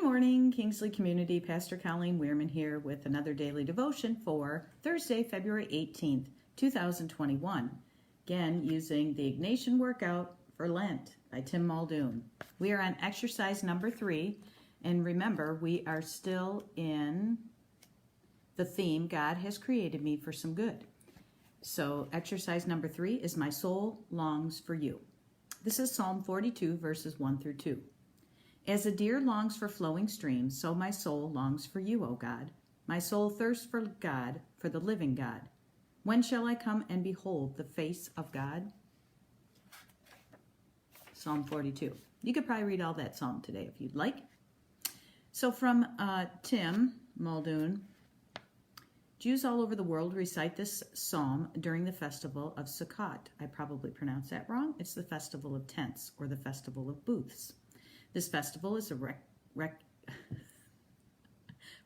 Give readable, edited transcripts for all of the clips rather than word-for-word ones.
Good morning, Kingsley Community. Pastor Colleen Weirman here with another daily devotion for Thursday, February 18th, 2021. Again, using the Ignatian Workout for Lent by Tim Muldoon. We are on exercise number 3, and remember, we are still in the theme, God has created me for some good. So exercise number 3 is My Soul Longs for You. This is Psalm 42, verses 1 through 2. As a deer longs for flowing streams, so my soul longs for you, O God. My soul thirsts for God, for the living God. When shall I come and behold the face of God? Psalm 42. You could probably read all that psalm today if you'd like. So from Tim Muldoon, Jews all over the world recite this psalm during the festival of Sukkot. I probably pronounced that wrong. It's the festival of tents, or the festival of booths. This festival is a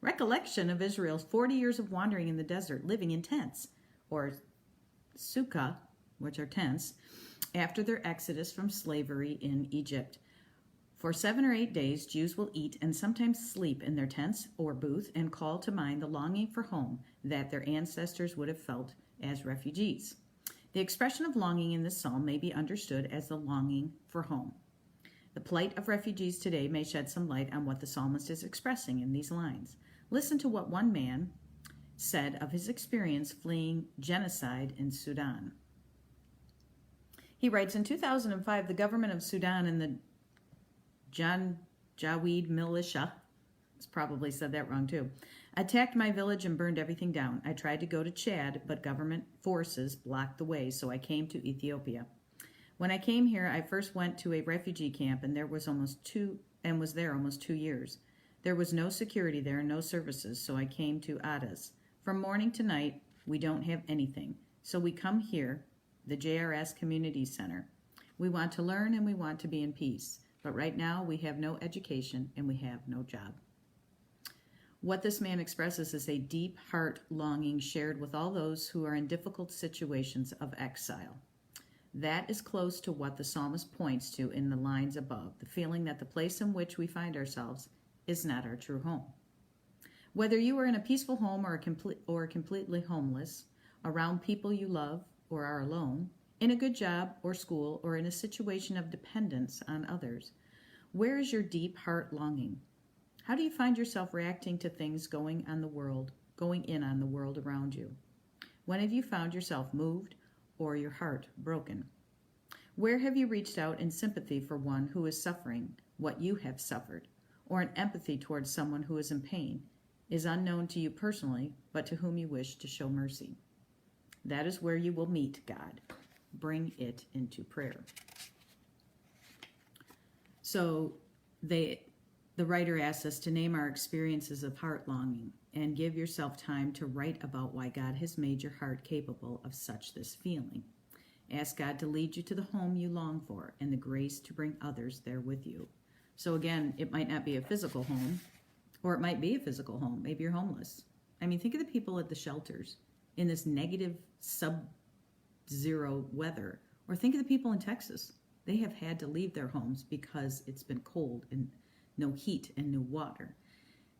recollection of Israel's 40 years of wandering in the desert, living in tents, or sukkah, which are tents, after their exodus from slavery in Egypt. For 7 or 8 days, Jews will eat and sometimes sleep in their tents or booth and call to mind the longing for home that their ancestors would have felt as refugees. The expression of longing in this psalm may be understood as the longing for home. The plight of refugees today may shed some light on what the psalmist is expressing in these lines. Listen to what one man said of his experience fleeing genocide in Sudan. He writes, in 2005, the government of Sudan and the Janjaweed militia, probably said that wrong too, attacked my village and burned everything down. I tried to go to Chad, but government forces blocked the way, so I came to Ethiopia. When I came here, I first went to a refugee camp and was there almost 2 years. There was no security there and no services, so I came to Adas. From morning to night, we don't have anything. So we come here, the JRS Community Center. We want to learn and we want to be in peace. But right now, we have no education and we have no job. What this man expresses is a deep heart longing shared with all those who are in difficult situations of exile. That is close to what the psalmist points to in the lines above, the feeling that the place in which we find ourselves is not our true home. Whether you are in a peaceful home or completely homeless, around people you love or are alone, in a good job or school, or in a situation of dependence on others, where is your deep heart longing? How do you find yourself reacting to things going in on the world around you? When have you found yourself moved or your heart broken? Where have you reached out in sympathy for one who is suffering what you have suffered, or in empathy towards someone who is in pain, is unknown to you personally, but to whom you wish to show mercy? That is where you will meet God. Bring it into prayer. So the writer asks us to name our experiences of heart longing and give yourself time to write about why God has made your heart capable of this feeling. Ask God to lead you to the home you long for and the grace to bring others there with you. So again, it might not be a physical home, or it might be a physical home. Maybe you're homeless. I mean, think of the people at the shelters in this negative sub-zero weather. Or think of the people in Texas. They have had to leave their homes because it's been cold and no heat and no water.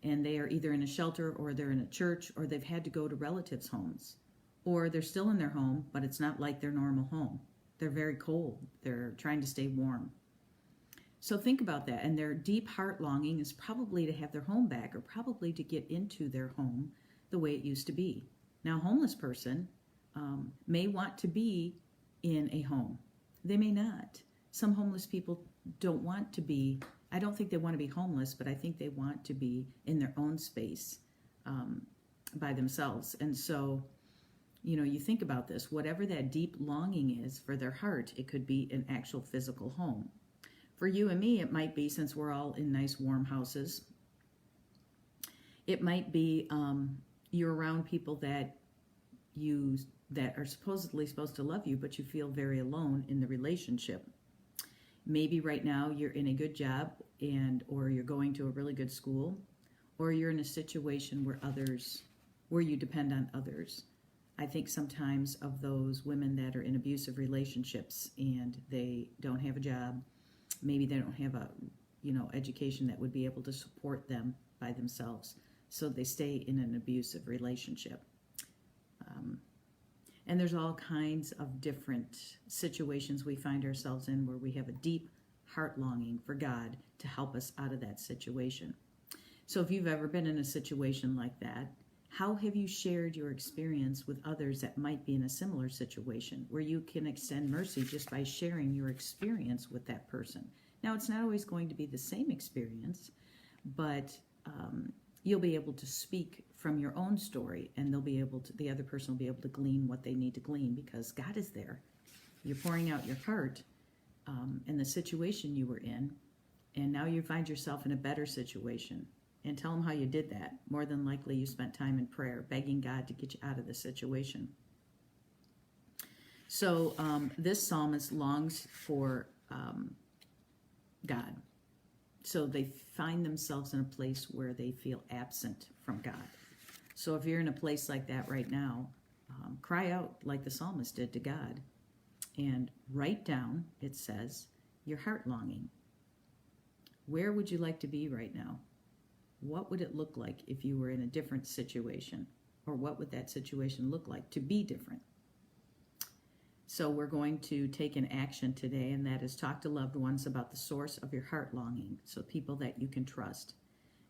And they are either in a shelter or they're in a church, or they've had to go to relatives' homes. Or they're still in their home, but it's not like their normal home. They're very cold. They're trying to stay warm. So think about that. And their deep heart longing is probably to have their home back, or probably to get into their home the way it used to be. Now, a homeless person may want to be in a home. They may not. Some homeless people don't want to be, I don't think they want to be homeless, but I think they want to be in their own space by themselves. And so, you think about this, whatever that deep longing is for their heart, it could be an actual physical home. For you and me, it might be, since we're all in nice warm houses, it might be you're around people that are supposedly supposed to love you, but you feel very alone in the relationship. Maybe right now you're in a good job or you're going to a really good school, or you're in a situation where you depend on others. I think sometimes of those women that are in abusive relationships and they don't have a job. Maybe they don't have education that would be able to support them by themselves, so they stay in an abusive relationship. And there's all kinds of different situations we find ourselves in where we have a deep heart longing for God to help us out of that situation. So if you've ever been in a situation like that, how have you shared your experience with others that might be in a similar situation where you can extend mercy just by sharing your experience with that person? Now, it's not always going to be the same experience, but you'll be able to speak from your own story, and the other person will be able to glean what they need to glean because God is there. You're pouring out your heart in the situation you were in, and now you find yourself in a better situation. And tell them how you did that. More than likely, you spent time in prayer, begging God to get you out of the situation. So this psalmist longs for God. So they find themselves in a place where they feel absent from God. So if you're in a place like that right now, cry out like the psalmist did to God and write down, it says, your heart longing. Where would you like to be right now? What would it look like if you were in a different situation? Or what would that situation look like to be different? So we're going to take an action today, and that is talk to loved ones about the source of your heart longing, so people that you can trust,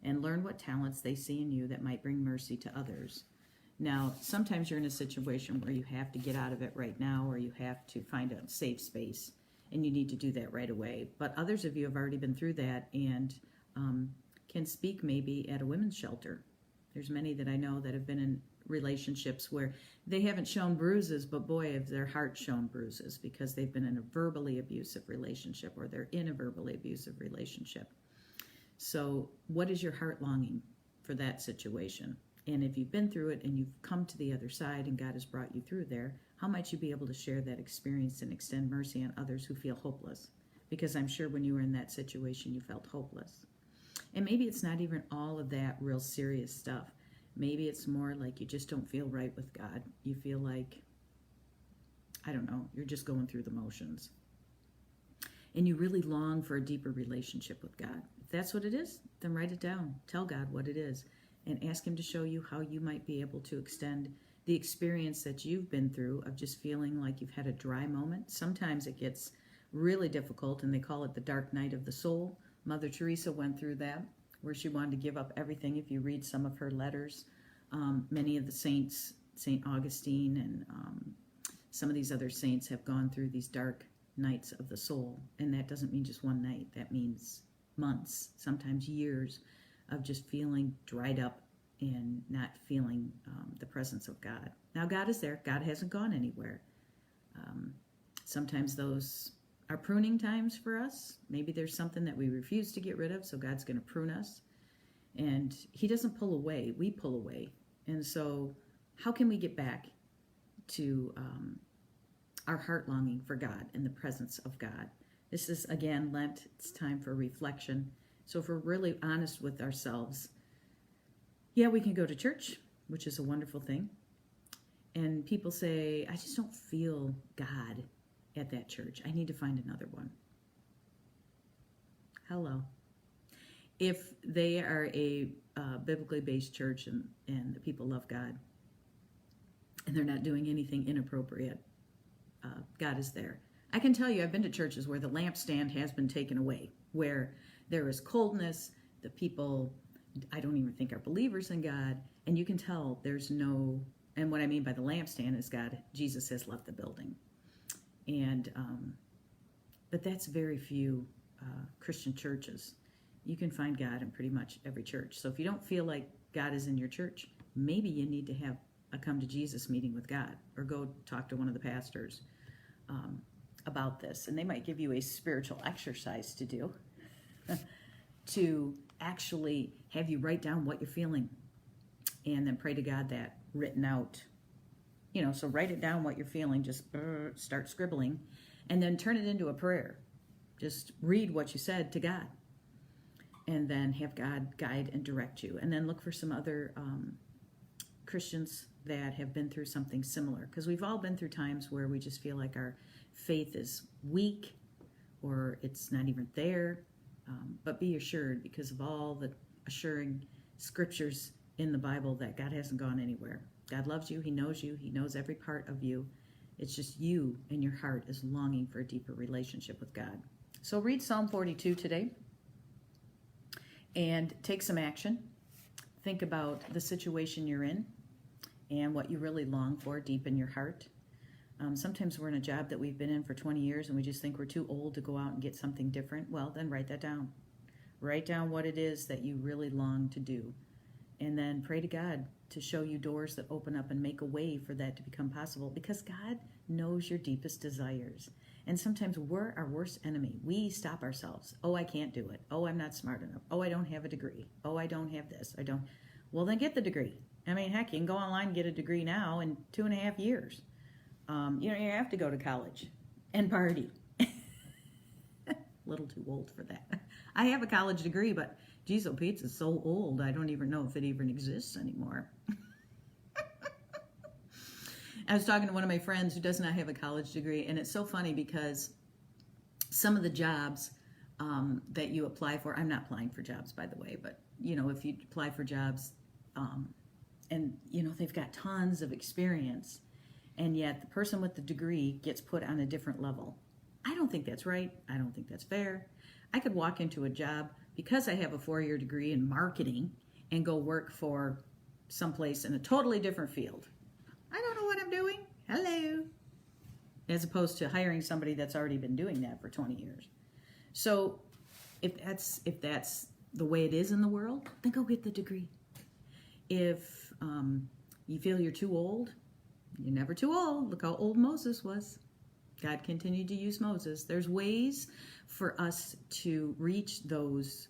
and learn what talents they see in you that might bring mercy to others. Now, sometimes you're in a situation where you have to get out of it right now, or you have to find a safe space, and you need to do that right away. But others of you have already been through that and can speak maybe at a women's shelter. There's many that I know that have been in relationships where they haven't shown bruises, but boy, have their heart shown bruises because they've been in a verbally abusive relationship, or they're in a verbally abusive relationship. So what is your heart longing for that situation? And if you've been through it and you've come to the other side and God has brought you through there, how might you be able to share that experience and extend mercy on others who feel hopeless? Because I'm sure when you were in that situation, you felt hopeless. And maybe it's not even all of that real serious stuff. Maybe it's more like you just don't feel right with God. You feel like, I don't know, you're just going through the motions. And you really long for a deeper relationship with God. If that's what it is, then write it down. Tell God what it is and ask Him to show you how you might be able to extend the experience that you've been through of just feeling like you've had a dry moment. Sometimes it gets really difficult, and they call it the dark night of the soul. Mother Teresa went through that, where she wanted to give up everything. If you read some of her letters, many of the saints, St. Augustine and some of these other saints have gone through these dark nights of the soul. And that doesn't mean just one night. That means months, sometimes years of just feeling dried up and not feeling the presence of God. Now, God is there. God hasn't gone anywhere. Sometimes those are pruning times for us. Maybe there's something that we refuse to get rid of, so God's going to prune us. And He doesn't pull away. We pull away. And so how can we get back to our heart longing for God and the presence of God? This is, again, Lent. It's time for reflection. So if we're really honest with ourselves, yeah, we can go to church, which is a wonderful thing. And people say, I just don't feel God at that church. I need to find another one. Hello. If they are a biblically based church and the people love God and they're not doing anything inappropriate, God is there. I can tell you, I've been to churches where the lampstand has been taken away, where there is coldness, the people, I don't even think are believers in God, and you can tell there's no, and what I mean by the lampstand is Jesus has left the building. And but that's very few Christian churches. You can find God in pretty much every church. So if you don't feel like God is in your church, maybe you need to have a come to Jesus meeting with God, or go talk to one of the pastors about this. And they might give you a spiritual exercise to do to actually have you write down what you're feeling and then pray to God that written out. So write it down what you're feeling, just start scribbling, and then turn it into a prayer. Just read what you said to God, and then have God guide and direct you. And then look for some other Christians that have been through something similar, because we've all been through times where we just feel like our faith is weak, or it's not even there. But be assured, because of all the assuring scriptures in the Bible, that God hasn't gone anywhere. God loves you. He knows every part of you. It's just you and your heart is longing for a deeper relationship with God. So read Psalm 42 today and take some action. Think about the situation you're in and what you really long for deep in your heart. Sometimes we're in a job that we've been in for 20 years and we just think we're too old to go out and get something different. Well, then write that down. Write down what it is that you really long to do. And then pray to God to show you doors that open up and make a way for that to become possible, because God knows your deepest desires. And sometimes we're our worst enemy. We stop ourselves. Oh, I can't do it. Oh, I'm not smart enough. Oh, I don't have a degree. Oh, I don't have this. Well, then get the degree. I mean, heck, you can go online and get a degree now in 2.5 years. You don't have to go to college and party. A little too old for that. I have a college degree, but geez, oh, pizza's so old, I don't even know if it even exists anymore. I was talking to one of my friends who does not have a college degree, and it's so funny because some of the jobs that you apply for, I'm not applying for jobs, by the way, but, if you apply for jobs and, they've got tons of experience, and yet the person with the degree gets put on a different level. I don't think that's right. I don't think that's fair. I could walk into a job because I have a 4-year degree in marketing and go work for someplace in a totally different field. I don't know what I'm doing. Hello. As opposed to hiring somebody that's already been doing that for 20 years. So if that's the way it is in the world, then go get the degree. If you feel you're too old, you're never too old. Look how old Moses was. God continued to use Moses. There's ways for us to reach those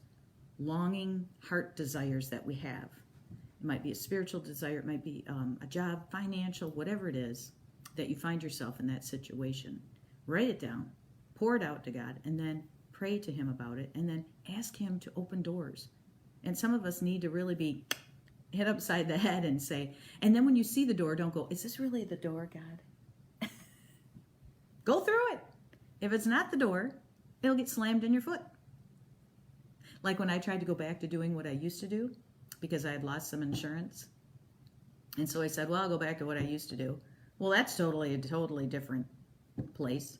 longing heart desires that we have. It might be a spiritual desire. It might be a job, financial, whatever it is that you find yourself in that situation. Write it down, pour it out to God, and then pray to Him about it, and then ask Him to open doors. And some of us need to really be hit upside the head and say, and then when you see the door, don't go, is this really the door, God? Go through it. If it's not the door, it'll get slammed in your foot. Like when I tried to go back to doing what I used to do because I had lost some insurance. And so I said, well, I'll go back to what I used to do. Well, that's a totally different place.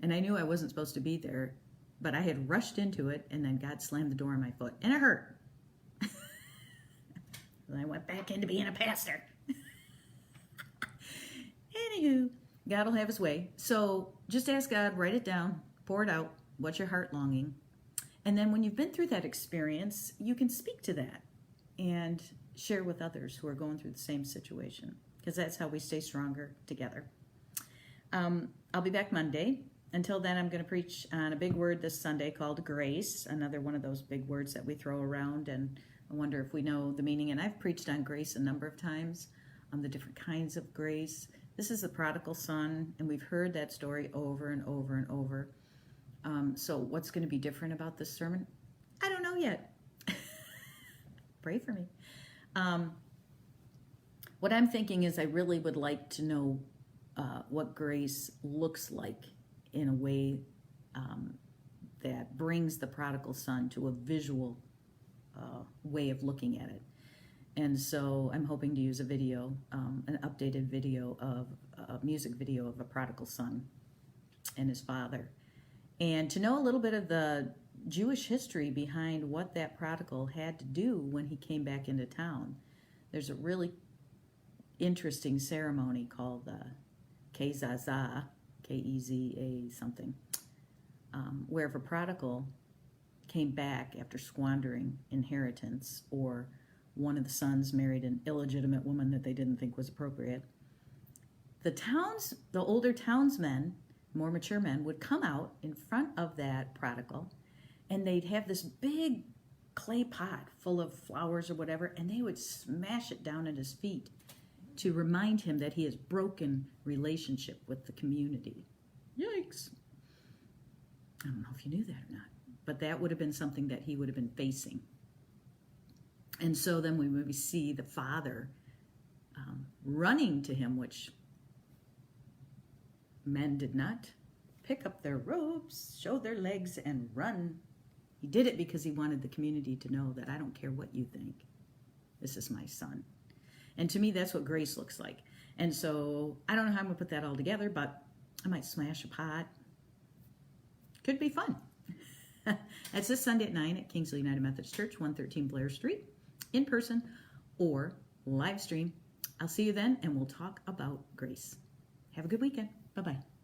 And I knew I wasn't supposed to be there, but I had rushed into it, and then God slammed the door on my foot, and it hurt. And I went back into being a pastor. Anywho, God will have His way. So just ask God, write it down, pour it out, what's your heart longing? And then when you've been through that experience, you can speak to that and share with others who are going through the same situation, because that's how we stay stronger together. I'll be back Monday. Until then, I'm going to preach on a big word this Sunday called grace, another one of those big words that we throw around, and I wonder if we know the meaning. And I've preached on grace a number of times, on the different kinds of grace. This is the prodigal son, and we've heard that story over and over and over. So what's going to be different about this sermon? I don't know yet. Pray for me. What I'm thinking is I really would like to know what grace looks like in a way that brings the prodigal son to a visual way of looking at it. And so I'm hoping to use a video, an updated video of a music video of a prodigal son and his father. And to know a little bit of the Jewish history behind what that prodigal had to do when he came back into town. There's a really interesting ceremony called the Kezazah, K-E-Z-A something, where if a prodigal came back after squandering inheritance, or one of the sons married an illegitimate woman that they didn't think was appropriate, the older townsmen, more mature men, would come out in front of that prodigal, and they'd have this big clay pot full of flowers or whatever, and they would smash it down at his feet to remind him that he has broken relationship with the community. Yikes. I don't know if you knew that or not, but that would have been something that he would have been facing. And so then we see the father running to him, which men did not pick up their robes, show their legs, and run He did it because he wanted the community to know that I don't care what you think. This is my son. And to me, that's what grace looks like. And so I don't know how I'm going to put that all together, but I might smash a pot. Could be fun. That's this Sunday at 9 at Kingsley United Methodist Church, 113 Blair Street, in person or live stream. I'll see you then, and we'll talk about grace. Have a good weekend. Bye-bye.